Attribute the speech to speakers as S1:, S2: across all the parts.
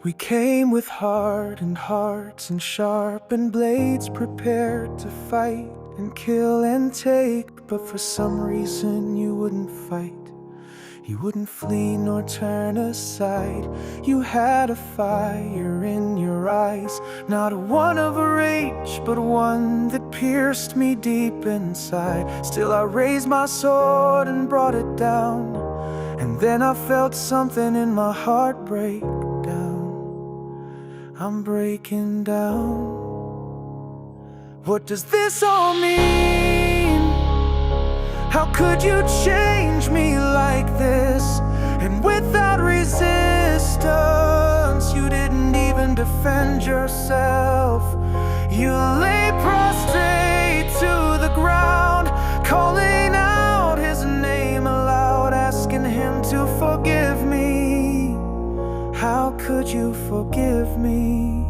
S1: We came with hardened hearts and sharpened blades, prepared to fight and kill and take. But for some reason you wouldn't fight. You wouldn't flee nor turn aside. You had a fire in your eyes, not one of rage, but one that pierced me deep inside. Still I raised my sword and brought it down, and then I felt something in my heart break down. I'm breaking down. What does this all mean? How could you change me like this? And without resistance, you didn't even defend yourself. You lay prostrate to the ground, calling out his name aloud, asking him to forgive me. How could you forgive me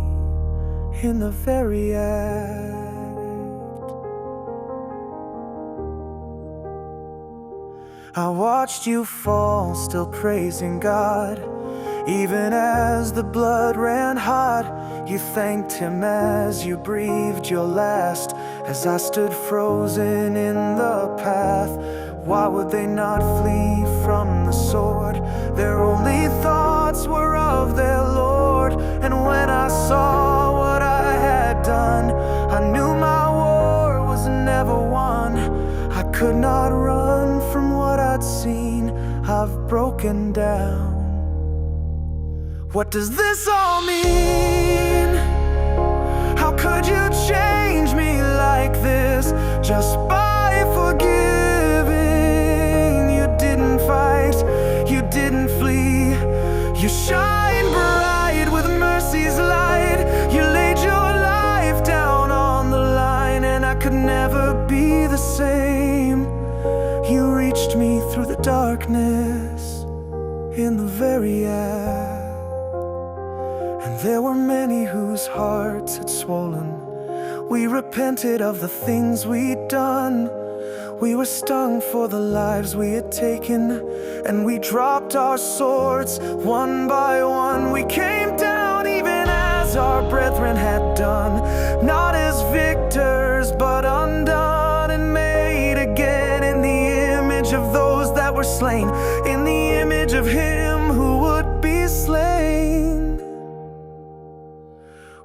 S1: in the very act? I watched you fall, still praising God. Even as the blood ran hot, you thanked him as you breathed your last. As I stood frozen in the path, why would they not flee from the sword? Their only thoughts were of their Lord. And when I saw what I had done, I knew my war was never won. I could not run from what I'd seen. I've broken down. What does this all mean? How could you change me like this just by forgiving? You didn't fight, you didn't flee. You shine bright with mercy's light. You laid your life down on the line, and I could never be the same. You reached me through the darkness in the very act. And there were many whose hearts had swollen. We repented of the things we'd done. We were stung for the lives we had taken, and we dropped our swords one by one. We came down even as our brethren had done, not as victors but undone, and made again in the image of those that were slain, in the image of him who would be slain.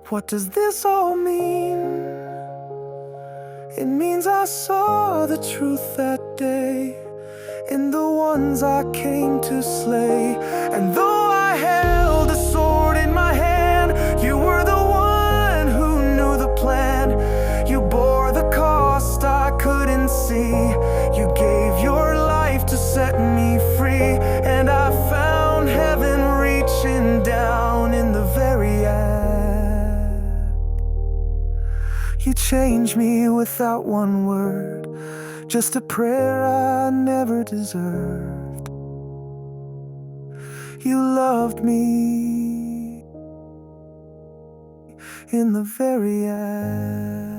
S1: What does this all mean? It means I saw the truth that day in the ones I came to slay. And though I held a sword in my hand, you were the one who knew the plan. You bore the cost I couldn't see. You gave your life to set me free, and I found heaven reaching down in the very act. You changed me without one word, just a prayer I never deserved. You loved me in the very act.